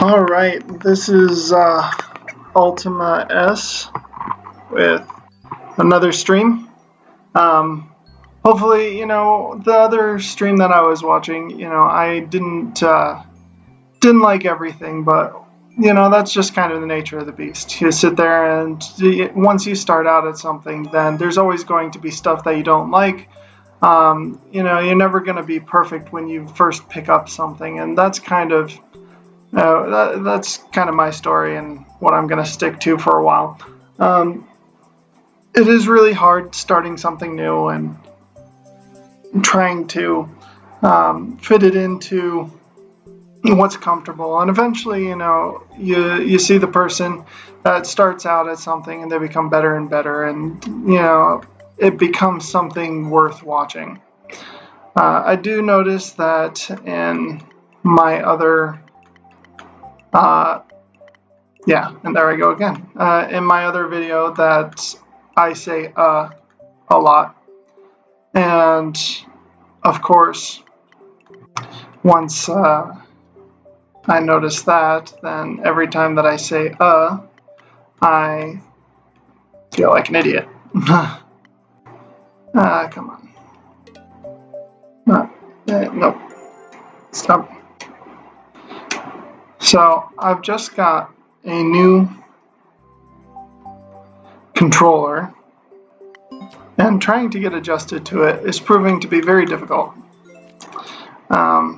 Alright, this is Ultima S with another stream. Hopefully, the other stream that I was watching, I didn't like everything, but that's just kind of the nature of the beast. You sit there and once you start out at something, then there's always going to be stuff that you don't like. You're never going to be perfect when you first pick up something, and that's kind of that's kind of my story and what I'm going to stick to for a while. It is really hard starting something new and trying to fit it into what's comfortable, and eventually you see the person that starts out at something and they become better and better, and it becomes something worth watching. I do notice that in my other and there I go again. In my other video that I say a lot, and of course once I notice that, then every time that I say I feel like an idiot. Come on. Nope. Stop. So I've just got a new controller, and trying to get adjusted to it is proving to be very difficult. I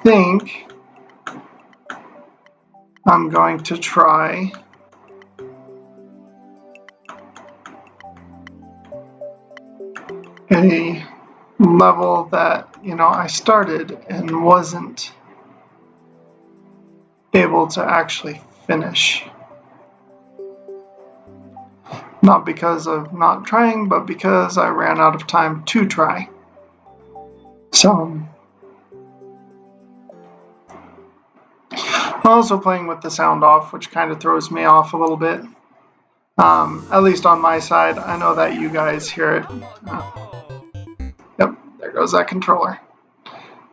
think I'm going to try a level that I started and wasn't able to actually finish. Not because of not trying, but because I ran out of time to try. So I'm also playing with the sound off, which kind of throws me off a little bit. At least on my side. I know that you guys hear it. Yep, there goes that controller.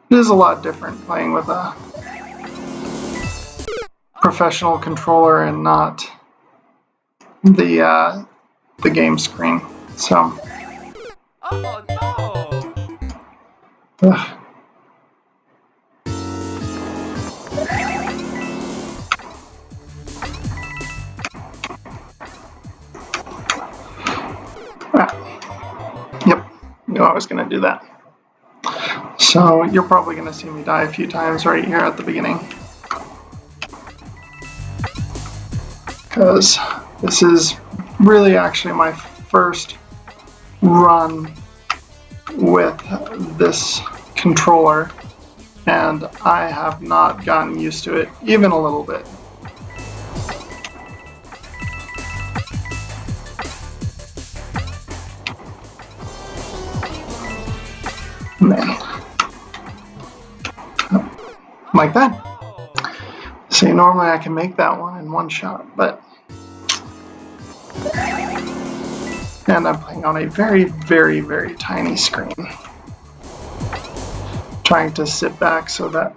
It is a lot different playing with a professional controller and not the game screen. So yep, knew I was going to do that. So you're probably going to see me die a few times right here at the beginning, because this is really actually my first run with this controller, and I have not gotten used to it even a little bit. Man. Like that. See, normally I can make that one in one shot, but and I'm playing on a very, very, very tiny screen. Trying to sit back so that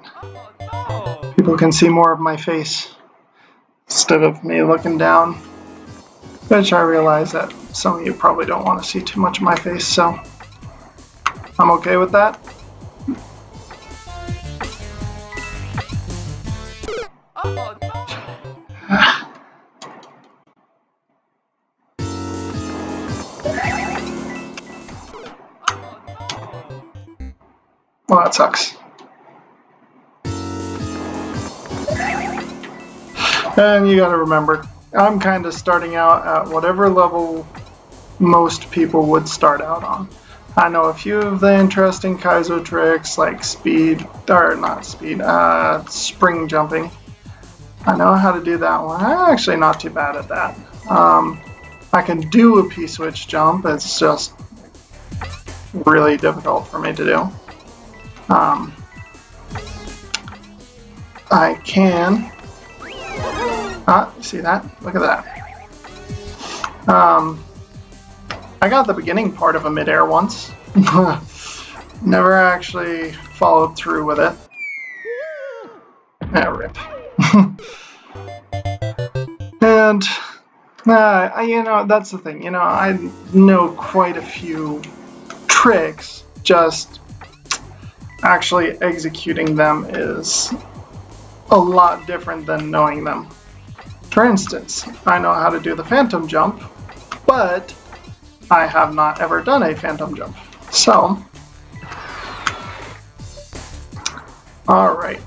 people can see more of my face instead of me looking down, which I realize that some of you probably don't want to see too much of my face, so I'm okay with that. Well, that sucks. And you gotta remember, I'm kind of starting out at whatever level most people would start out on. I know a few of the interesting Kaizo tricks like spring jumping. I know how to do that one. I'm actually not too bad at that. I can do a P-switch jump, it's just really difficult for me to do. I can... you see that? Look at that. I got the beginning part of a midair once. Never actually followed through with it. Rip. And you know, that's the thing. You know, I know quite a few tricks. Just actually executing them is a lot different than knowing them. For instance, I know how to do the phantom jump, but I have not ever done a phantom jump. So, alright.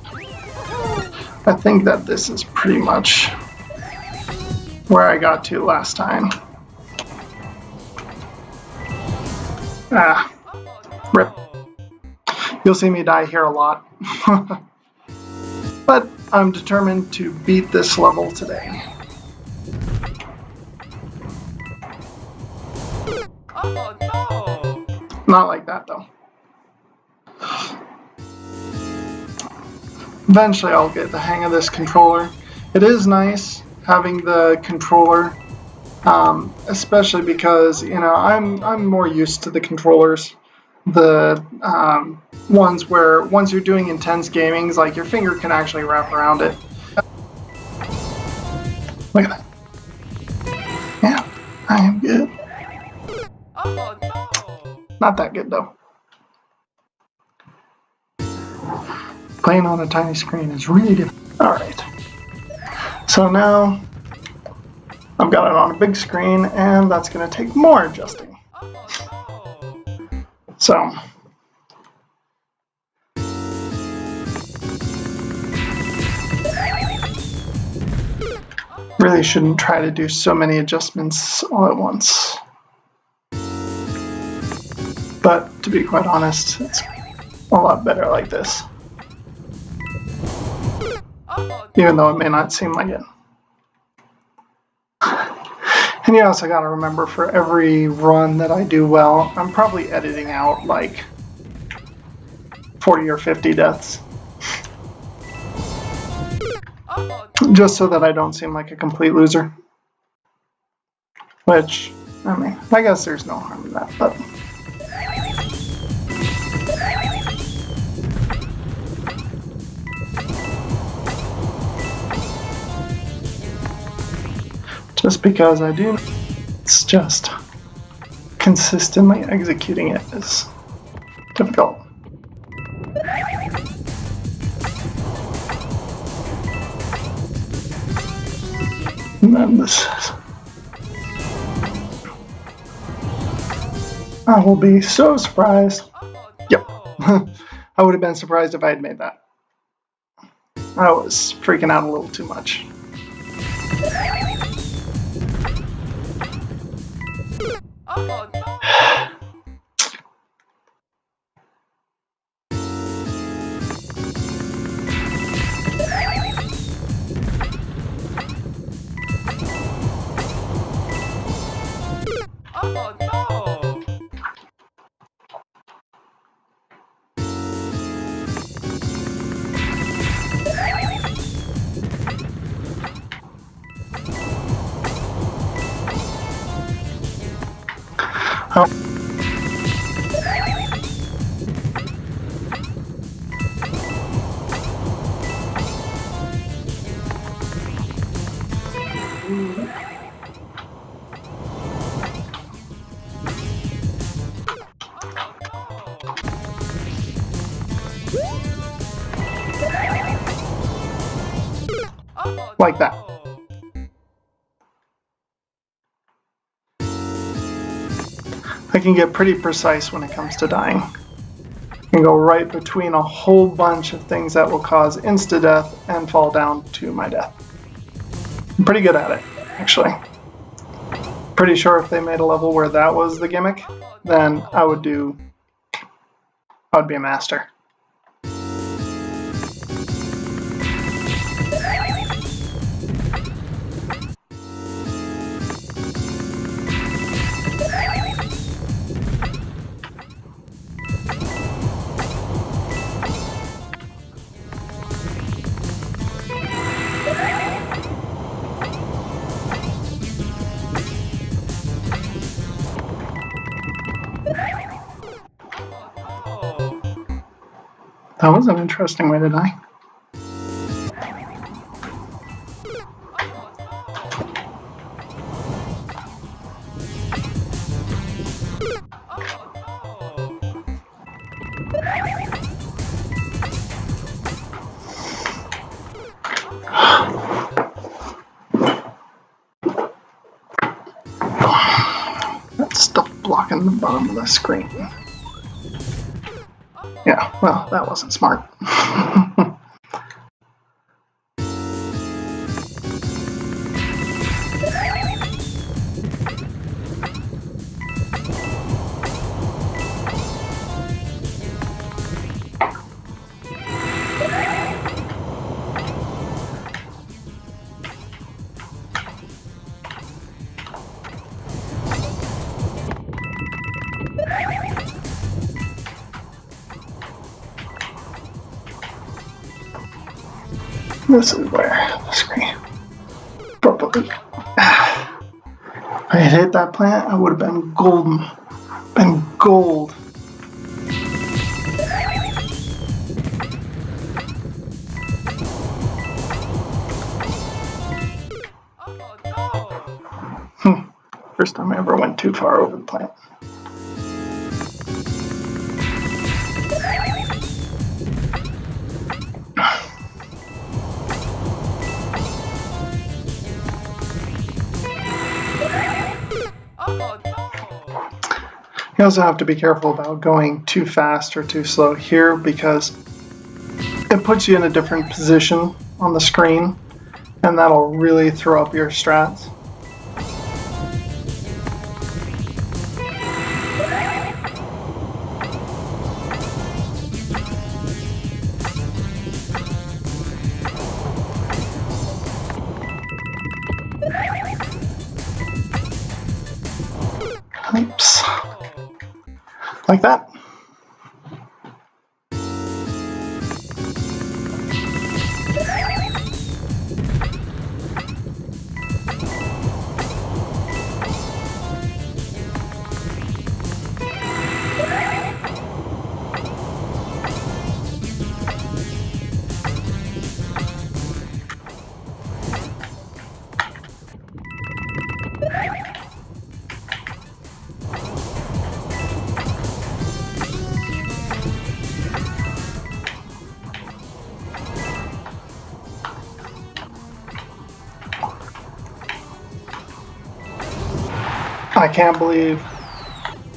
I think that this is pretty much where I got to last time. Rip. You'll see me die here a lot. But I'm determined to beat this level today. Oh no! Not like that though. Eventually I'll get the hang of this controller. It is nice having the controller, especially because, you know, I'm more used to the controllers. The ones where once you're doing intense gaming, like your finger can actually wrap around it. Look at that. Yeah, I am good. Oh no! Not that good though. Playing on a tiny screen is really different. Alright. So now I've got it on a big screen and that's going to take more adjusting. Oh no! So really shouldn't try to do so many adjustments all at once. But to be quite honest, it's a lot better like this. Even though it may not seem like it. And you also gotta remember, for every run that I do well, I'm probably editing out like 40 or 50 deaths. Just so that I don't seem like a complete loser. Which, I mean, I guess there's no harm in that, but... Just because I do, it's just consistently executing it is difficult. And then this is... I will be so surprised. Yep. I would have been surprised if I had made that. I was freaking out a little too much. Oh no! Oh no! Like that. I can get pretty precise when it comes to dying. I can go right between a whole bunch of things that will cause insta-death and fall down to my death. I'm pretty good at it, actually. Pretty sure if they made a level where that was the gimmick, then I would be a master. That was an interesting way to die. That's stuff blocking the bottom of the screen. Yeah, well, that wasn't smart. This is where the screen properly. If I had hit that plant, I would have been golden. Been gold. Oh no! First time I ever went too far over the plant. Oh no! You also have to be careful about going too fast or too slow here because it puts you in a different position on the screen and that'll really throw up your strats. Oops. Like that. I can't believe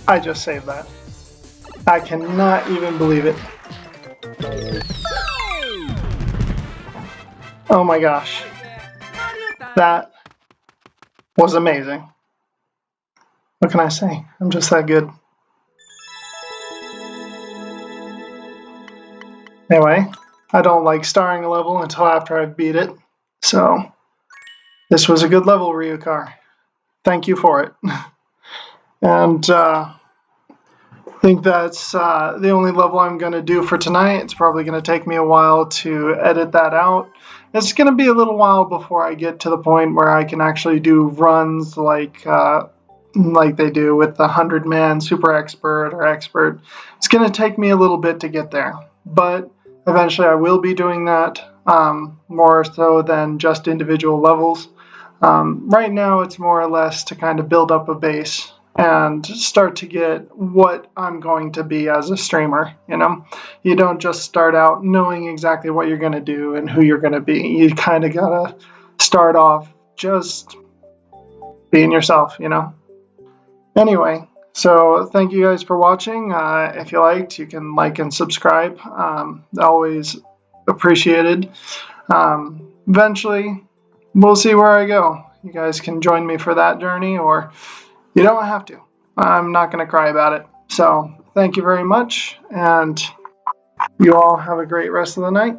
I just saved that. I cannot even believe it. Oh my gosh. That was amazing. What can I say? I'm just that good. Anyway, I don't like starring a level until after I've beat it. So, this was a good level, Ryukar. Thank you for it. And I think that's the only level I'm going to do for tonight. It's probably going to take me a while to edit that out. It's going to be a little while before I get to the point where I can actually do runs like they do with the 100-man super expert or expert. It's going to take me a little bit to get there, but eventually I will be doing that more so than just individual levels. Right now it's more or less to kind of build up a base and start to get what I'm going to be as a streamer. You know, you don't just start out knowing exactly what you're going to do and who you're going to be. You kind of gotta start off just being yourself, you know. Anyway, so thank you guys for watching. If you liked, you can like and subscribe. Always appreciated. Eventually we'll see where I go. You guys can join me for that journey, or you don't have to. I'm not going to cry about it. So thank you very much, and you all have a great rest of the night.